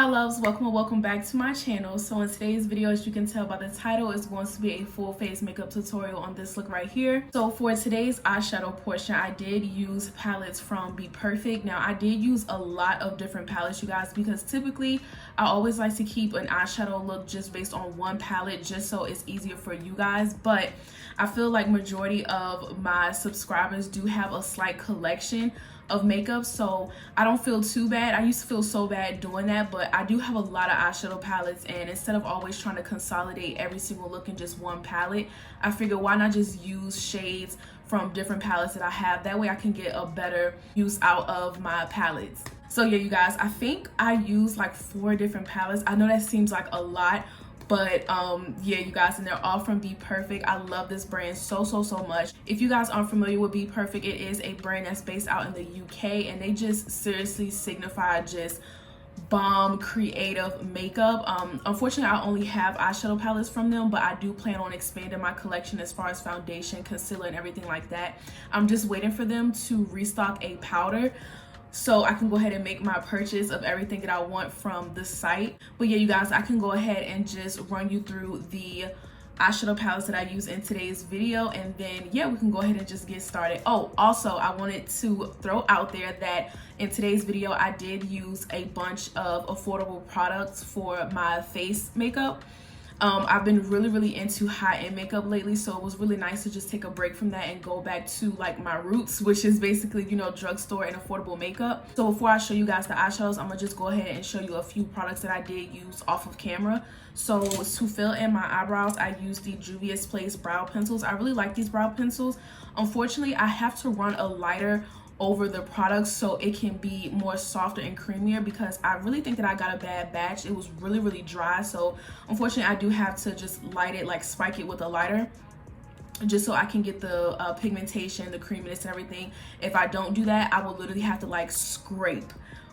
Hi loves, welcome and welcome back to my channel. So in today's video, as you can tell by the title, is going to be a full face makeup tutorial on this look right here. So for today's eyeshadow portion, I did use palettes from Bperfect. Now I did use a lot of different palettes, you guys, because typically I always like to keep an eyeshadow look just based on one palette, just so it's easier for you guys. But I feel like majority of my subscribers do have a slight collection of makeup, so I don't feel too bad. I used to feel so bad doing that, but I do have a lot of eyeshadow palettes, and instead of always trying to consolidate every single look in just one palette, I figured why not just use shades from different palettes that I have. That way I can get a better use out of my palettes. So yeah, you guys, I think I used like 4 different palettes. I know that seems like a lot, but yeah, you guys, and they're all from Bperfect. I love this brand so much. If you guys aren't familiar with Bperfect, it is a brand that's based out in the UK, and they just seriously signify just bomb creative makeup. Unfortunately, I only have eyeshadow palettes from them, but I do plan on expanding my collection as far as foundation, concealer, and everything like that. I'm just waiting for them to restock a powder so I can go ahead and make my purchase of everything that I want from the site. But yeah, you guys, I can go ahead and just run you through the eyeshadow palettes that I use in today's video, and then yeah, we can go ahead and just get started. Oh, also I wanted to throw out there that in today's video I did use a bunch of affordable products for my face makeup. I've been really into high-end makeup lately, so it was really nice to just take a break from that and go back to like my roots, which is basically, you know, drugstore and affordable makeup. So before I show you guys the eyeshadows, I'm gonna just go ahead and show you a few products that I did use off of camera. So to fill in my eyebrows, I used the Juvia's Place brow pencils. I really like these brow pencils. Unfortunately, I have to run a lighter over the product so it can be more softer and creamier, because I really think that I got a bad batch. It was really dry, so unfortunately I do have to just light it, like spike it with a lighter, just so I can get the pigmentation, the creaminess and everything. If I don't do that, I will literally have to like scrape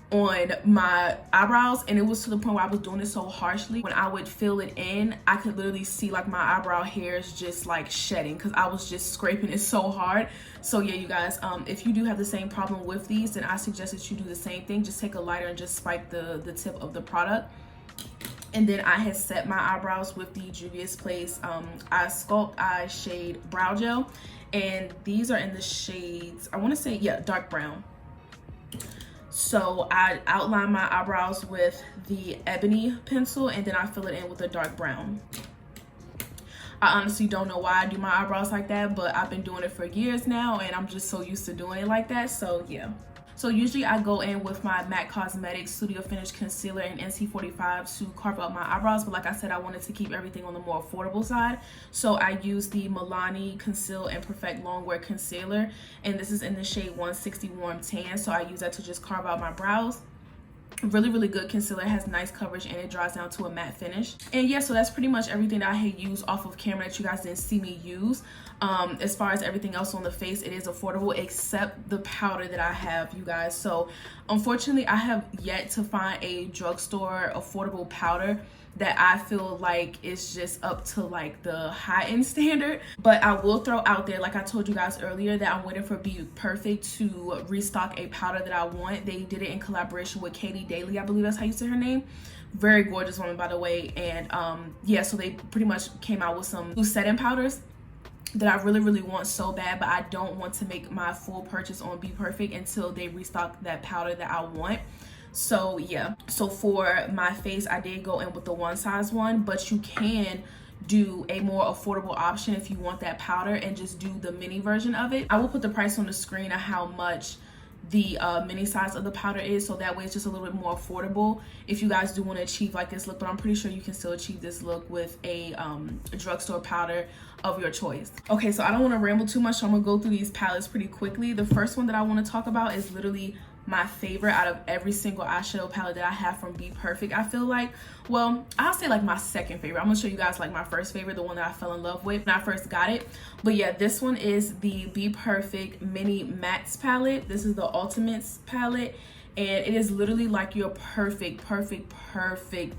on my eyebrows, and it was to the point where I was doing it so harshly, when I would fill it in, I could literally see like my eyebrow hairs just like shedding because I was just scraping it so hard. So yeah, you guys, if you do have the same problem with these, then I suggest that you do the same thing. Just take a lighter and just spike the tip of the product. And then I had set my eyebrows with the Juvia's Place Eye Sculpt Eye Shade Brow Gel, and these are in the shades, I want to say, yeah, dark brown. So I outline my eyebrows with the ebony pencil, and then I fill it in with a dark brown. I honestly don't know why I do my eyebrows like that, but I've been doing it for years now, and I'm just so used to doing it like that. So yeah. So usually I go in with my MAC Cosmetics Studio Finish Concealer and NC45 to carve up my eyebrows, but like I said, I wanted to keep everything on the more affordable side. So I use the Milani Conceal and Perfect Longwear Concealer, and this is in the shade 160 Warm Tan. So I use that to just carve out my brows. Really good concealer. It has nice coverage and it dries down to a matte finish. And yeah, so that's pretty much everything that I had used off of camera that you guys didn't see me use. As far as everything else on the face, it is affordable except the powder that I have, you guys. So unfortunately, I have yet to find a drugstore affordable powder that I feel like is just up to like the high-end standard. But I will throw out there, like I told you guys earlier, that I'm waiting for Bperfect to restock a powder that I want. They did it in collaboration with Katie Daly, I believe that's how you say her name. Very gorgeous woman, by the way. And yeah, so they pretty much came out with some new setting powders that I really want so bad, but I don't want to make my full purchase on Bperfect until they restock that powder that I want. So yeah, so for my face, I did go in with the one size one, but you can do a more affordable option if you want that powder and just do the mini version of it. I will put the price on the screen of how much the mini size of the powder is, so that way it's just a little bit more affordable if you guys do want to achieve like this look. But I'm pretty sure you can still achieve this look with a drugstore powder of your choice. Okay, so I don't want to ramble too much, so I'm gonna go through these palettes pretty quickly. The first one that I want to talk about is literally my favorite out of every single eyeshadow palette that I have from Bperfect. I feel like, well, I'll say like my second favorite. I'm gonna show you guys like my first favorite, the one that I fell in love with when I first got it. But yeah, this one is the Bperfect Mini Mattes palette. This is the Ultimates palette, and it is literally like your perfect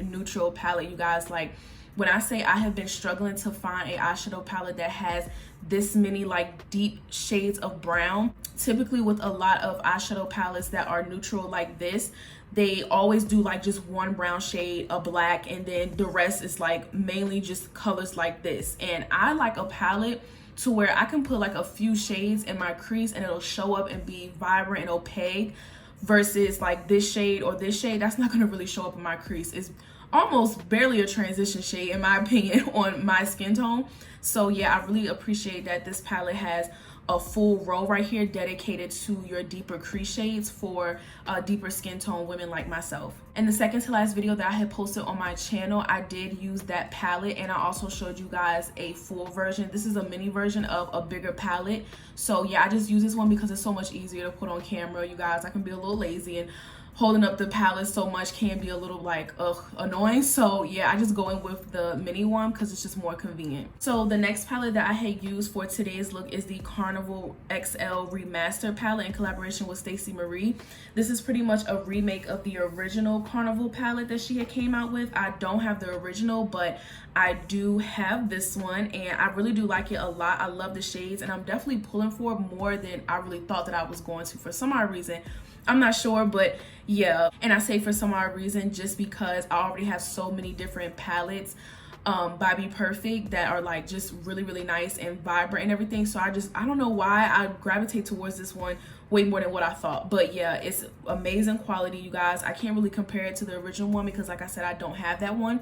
neutral palette, you guys. Like, when I say I have been struggling to find a eyeshadow palette that has this many like deep shades of brown. Typically with a lot of eyeshadow palettes that are neutral like this, they always do like just one brown shade, a black, and then the rest is like mainly just colors like this. And I like a palette to where I can put like a few shades in my crease and it'll show up and be vibrant and opaque, versus like this shade or this shade that's not going to really show up in my crease. It's almost barely a transition shade in my opinion on my skin tone. So yeah, I really appreciate that this palette has a full row right here dedicated to your deeper crease shades for deeper skin tone women like myself. In the second to last video that I had posted on my channel, I did use that palette, and I also showed you guys a full version. This is a mini version of a bigger palette. So yeah, I just use this one because it's so much easier to put on camera. You guys, I can be a little lazy, and holding up the palette so much can be a little like annoying. So yeah, I just go in with the mini one because it's just more convenient. So the next palette that I had used for today's look is the Carnival XL Remaster palette in collaboration with Stacey Marie. This is pretty much a remake of the original Carnival palette that she had came out with. I don't have the original, but I do have this one, and I really do like it a lot. I love the shades, and I'm definitely pulling for more than I really thought that I was going to for some odd reason. I'm not sure, but yeah. And I say for some odd reason just because I already have so many different palettes by Bperfect that are like just really nice and vibrant and everything. So I don't know why I gravitate towards this one way more than what I thought. But yeah, it's amazing quality, you guys. I can't really compare it to the original one because like I said, I don't have that one.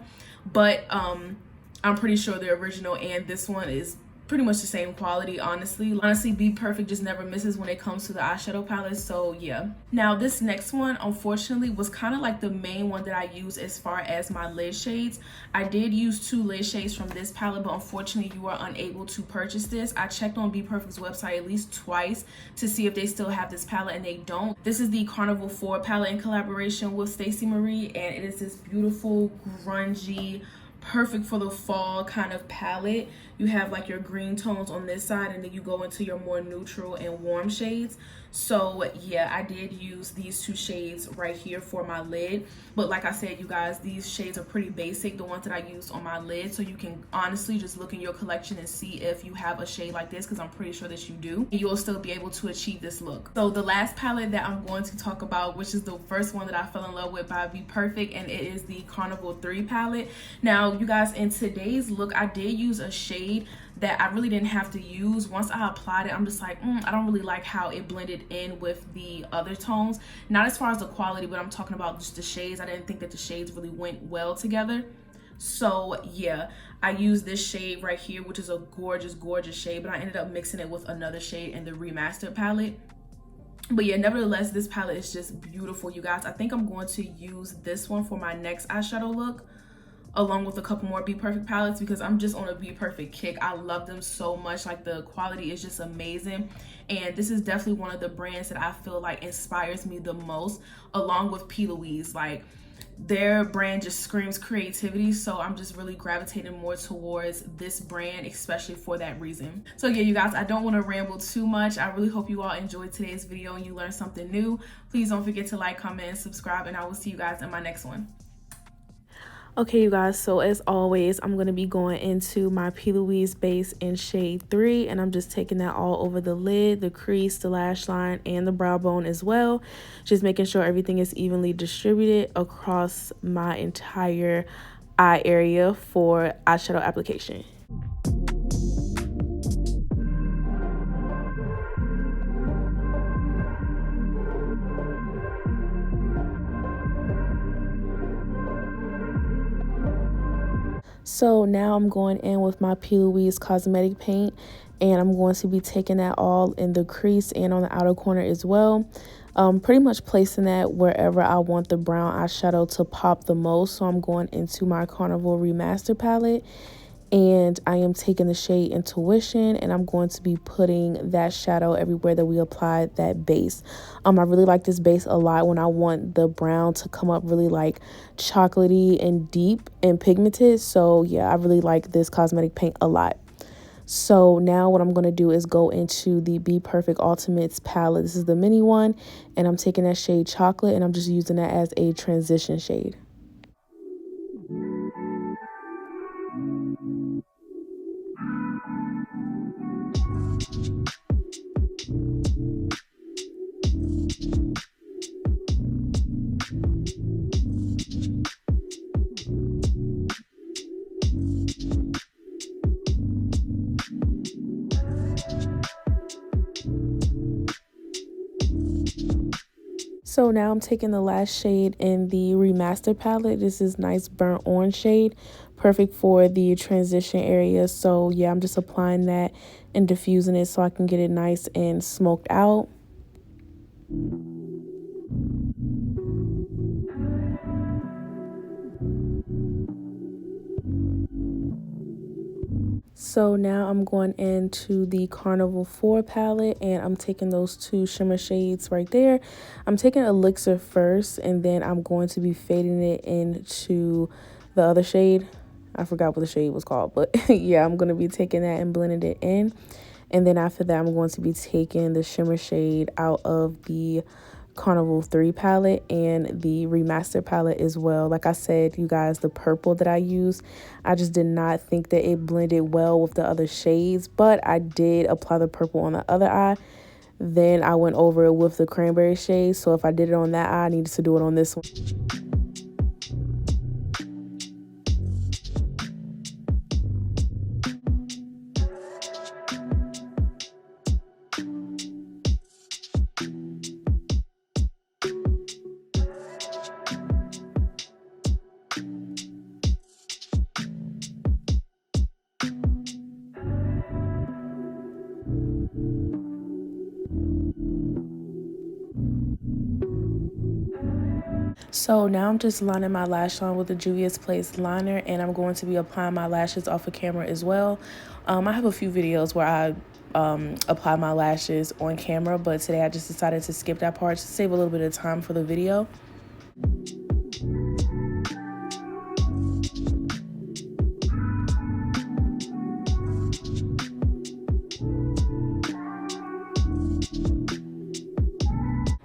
But I'm pretty sure the original and this one is pretty much the same quality. Honestly, Bperfect just never misses when it comes to the eyeshadow palette. So yeah. Now this next one unfortunately was kind of like the main one that I use as far as my lid shades. I did use 2 lid shades from this palette, but unfortunately you are unable to purchase this. I checked on Bperfect's website at least twice to see if they still have this palette, and they don't. This is the Carnival 4 palette in collaboration with Stacey Marie, and it is this beautiful grungy, perfect for the fall kind of palette. You have like your green tones on this side, and then you go into your more neutral and warm shades. So yeah, I did use these 2 shades right here for my lid, but like I said, you guys, these shades are pretty basic, the ones that I used on my lid. So you can honestly just look in your collection and see if you have a shade like this, because I'm pretty sure that you do, and you'll still be able to achieve this look. So the last palette that I'm going to talk about, which is the first one that I fell in love with by Bperfect, and it is the Carnival 3 palette. Now you guys, in today's look I did use a shade that I really didn't have to use. Once I applied it, I'm just like, I don't really like how it blended in with the other tones. Not as far as the quality, but I'm talking about just the shades. I didn't think that the shades really went well together. So yeah, I used this shade right here, which is a gorgeous shade, but I ended up mixing it with another shade in the remastered palette. But yeah, nevertheless, this palette is just beautiful, you guys. I think I'm going to use this one for my next eyeshadow look, along with a couple more Bperfect palettes, because I'm just on a Bperfect kick. I love them so much. Like, the quality is just amazing, and this is definitely one of the brands that I feel like inspires me the most, along with P. Louise. Like, their brand just screams creativity, so I'm just really gravitating more towards this brand, especially for that reason. So yeah, you guys, I don't want to ramble too much. I really hope you all enjoyed today's video and you learned something new. Please don't forget to like, comment, and subscribe, and I will see you guys in my next one. Okay, you guys, so as always, I'm going to be going into my P. Louise base in shade 3, and I'm just taking that all over the lid, the crease, the lash line, and the brow bone as well. Just making sure everything is evenly distributed across my entire eye area for eyeshadow application. So now I'm going in with my P. Louise cosmetic paint, and I'm going to be taking that all in the crease and on the outer corner as well. Pretty much placing that wherever I want the brown eyeshadow to pop the most. So I'm going into my Carnival Remaster palette, and I am taking the shade Intuition, and I'm going to be putting that shadow everywhere that we applied that base. I really like this base a lot when I want the brown to come up really like chocolatey and deep and pigmented. So yeah, I really like this cosmetic paint a lot. So now what I'm going to do is go into the Bperfect Ultimates palette. This is the mini one, and I'm taking that shade Chocolate, and I'm just using that as a transition shade. So now I'm taking the last shade in the Remaster palette. This is nice burnt orange shade, perfect for the transition area. So yeah, I'm just applying that and diffusing it so I can get it nice and smoked out. So now I'm going into the Carnival 4 palette and I'm taking those two shimmer shades right there. I'm taking Elixir first and then I'm going to be fading it into the other shade. I forgot what the shade was called, but yeah, I'm going to be taking that and blending it in. And then after that, I'm going to be taking the shimmer shade out of the Carnival 3 palette and the Remaster palette as well. Like I said, you guys, the purple that I used, I just did not think that it blended well with the other shades, but I did apply the purple on the other eye. Then I went over it with the cranberry shade. So if I did it on that eye, I needed to do it on this one. So now I'm just lining my lash line with the Juvia's Place liner, and I'm going to be applying my lashes off of camera as well. I have a few videos where I apply my lashes on camera, but today I just decided to skip that part to save a little bit of time for the video.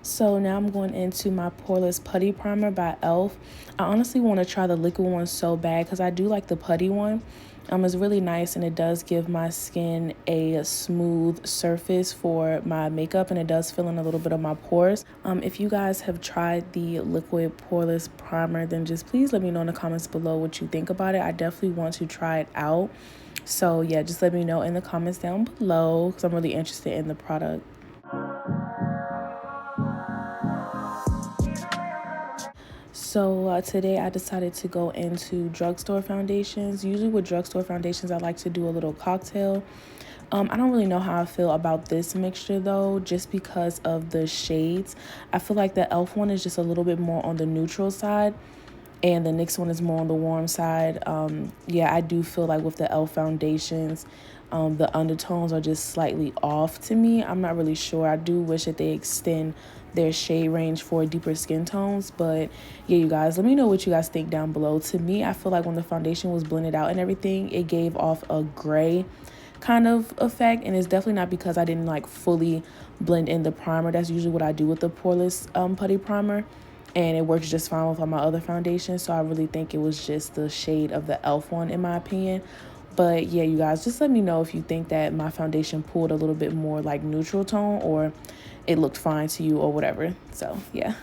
So now I'm going into my Poreless Putty Primer by e.l.f. I honestly want to try the liquid one so bad because I do like the putty one. It's really nice and it does give my skin a smooth surface for my makeup and it does fill in a little bit of my pores. If you guys have tried the liquid Poreless Primer, then just please let me know in the comments below what you think about it. I definitely want to try it out. So yeah, just let me know in the comments down below because I'm really interested in the product. So today I decided to go into drugstore foundations. Usually with drugstore foundations, I like to do a little cocktail. I don't really know how I feel about this mixture though, just because of the shades. I feel like the e.l.f. one is just a little bit more on the neutral side and the NYX one is more on the warm side. Yeah, I do feel like with the e.l.f. foundations, the undertones are just slightly off to me. I'm not really sure. I do wish that they extend their shade range for deeper skin tones, but yeah, you guys, let me know what you guys think down below. To me, I feel like when the foundation was blended out and everything, it gave off a gray kind of effect, and it's definitely not because I didn't like fully blend in the primer. That's usually what I do with the Poreless Putty Primer, and it works just fine with all my other foundations. So I really think it was just the shade of the e.l.f. one in my opinion. But yeah, you guys, just let me know if you think that my foundation pulled a little bit more like neutral tone or it looked fine to you or whatever. So yeah.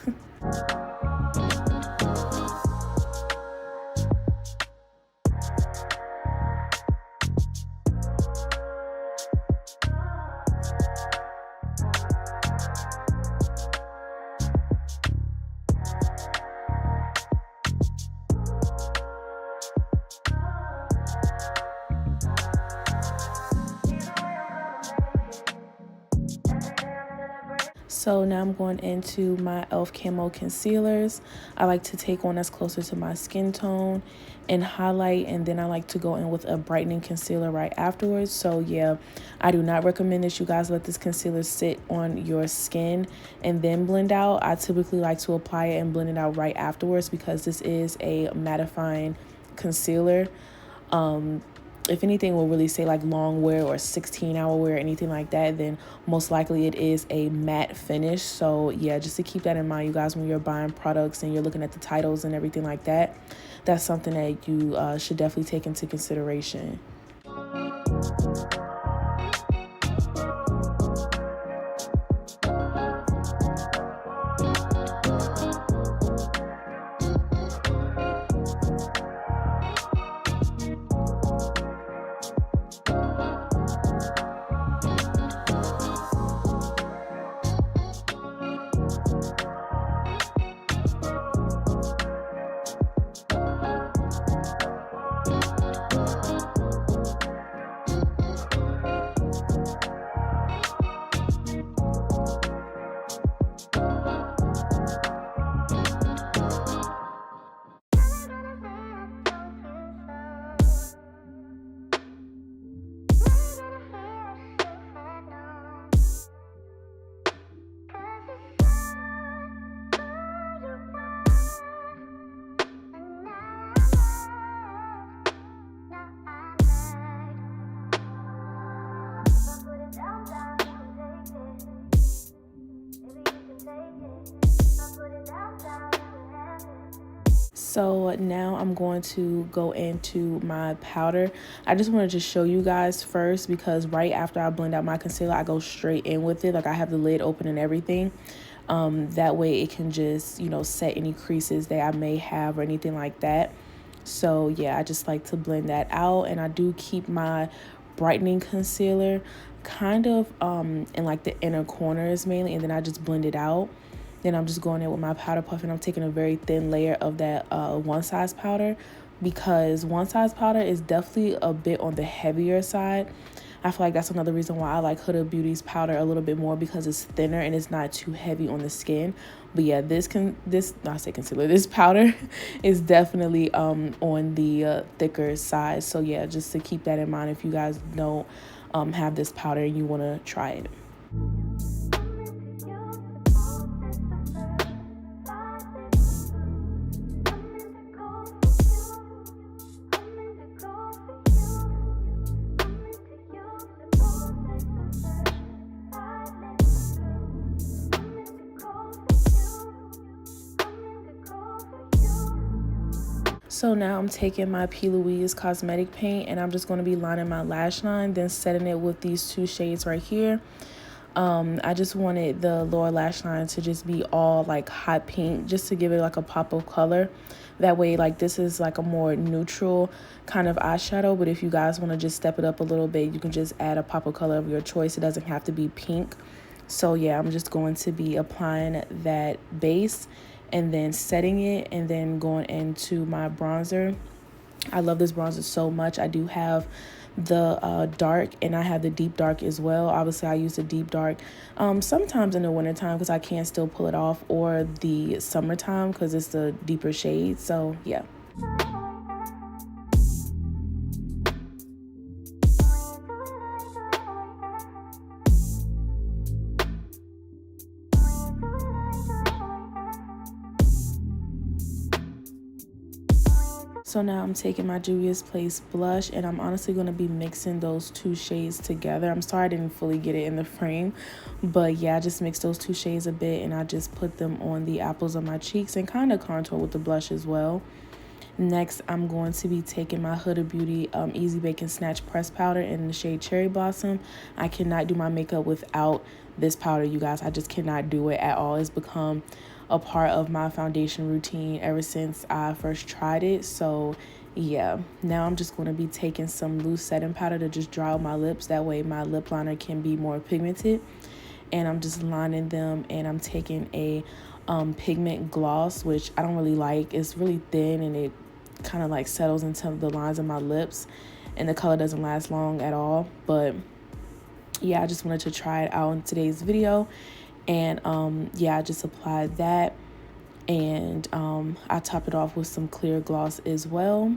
So now I'm going into my e.l.f. Camo Concealers. I like to take one that's closer to my skin tone and highlight, and then I like to go in with a brightening concealer right afterwards. So yeah, I do not recommend that you guys let this concealer sit on your skin and then blend out. I typically like to apply it and blend it out right afterwards because this is a mattifying concealer. If anything will really say like long wear or 16-hour wear or anything like that, then most likely it is a matte finish. So yeah, just to keep that in mind, you guys, when you're buying products and you're looking at the titles and everything like that, that's something that you should definitely take into consideration. So now I'm going to go into my powder. I just wanted to show you guys first because right after I blend out my concealer, I go straight in with it. Like I have the lid open and everything. That way it can just, you know, set any creases that I may have or anything like that. So yeah, I just like to blend that out, and I do keep my brightening concealer kind of in like the inner corners mainly, and then I just blend it out. Then I'm just going in with my powder puff, and I'm taking a very thin layer of that One Size powder, because One Size powder is definitely a bit on the heavier side. I feel like that's another reason why I like Huda Beauty's powder a little bit more, because it's thinner and it's not too heavy on the skin. But yeah, this powder is definitely on the thicker side. So yeah, just to keep that in mind if you guys don't have this powder and you want to try it. So now I'm taking my P. Louise cosmetic paint, and I'm just going to be lining my lash line, then setting it with these two shades right here. I just wanted the lower lash line to just be all like hot pink, just to give it like a pop of color. That way, like, this is like a more neutral kind of eyeshadow, but if you guys want to just step it up a little bit, you can just add a pop of color of your choice. It doesn't have to be pink. So yeah, I'm just going to be applying that base and then setting it, and then going into my bronzer. I love this bronzer so much. I do have the dark, and I have the deep dark as well. Obviously I use the deep dark sometimes in the wintertime because I can still pull it off, or the summertime because it's the deeper shade. So yeah. So now I'm taking my Juvia's Place blush, and I'm honestly going to be mixing those two shades together. I'm sorry I didn't fully get it in the frame, but yeah, I just mixed those two shades a bit, and I just put them on the apples of my cheeks and kind of contour with the blush as well. Next, I'm going to be taking my Huda Beauty Easy Bake and Snatch Press Powder in the shade Cherry Blossom. I cannot do my makeup without this powder, you guys. I just cannot do it at all. It's become a part of my foundation routine ever since I first tried it. So yeah, now I'm just going to be taking some loose setting powder to just dry out my lips. That way my lip liner can be more pigmented. And I'm just lining them, and I'm taking a pigment gloss, which I don't really like. It's really thin, and it kind of like settles into the lines of my lips, and the color doesn't last long at all. But yeah, I just wanted to try it out in today's video. And yeah, I just applied that, and I top it off with some clear gloss as well.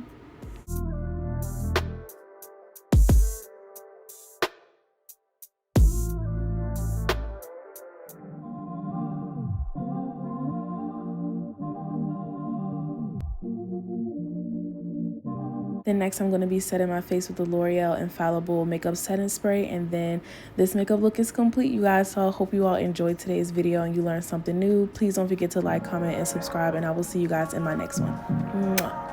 Then next I'm going to be setting my face with the L'Oreal Infallible Makeup Setting Spray, and then this makeup look is complete, you guys. So I hope you all enjoyed today's video and you learned something new. Please don't forget to like, comment, and subscribe, and I will see you guys in my next one. Mwah.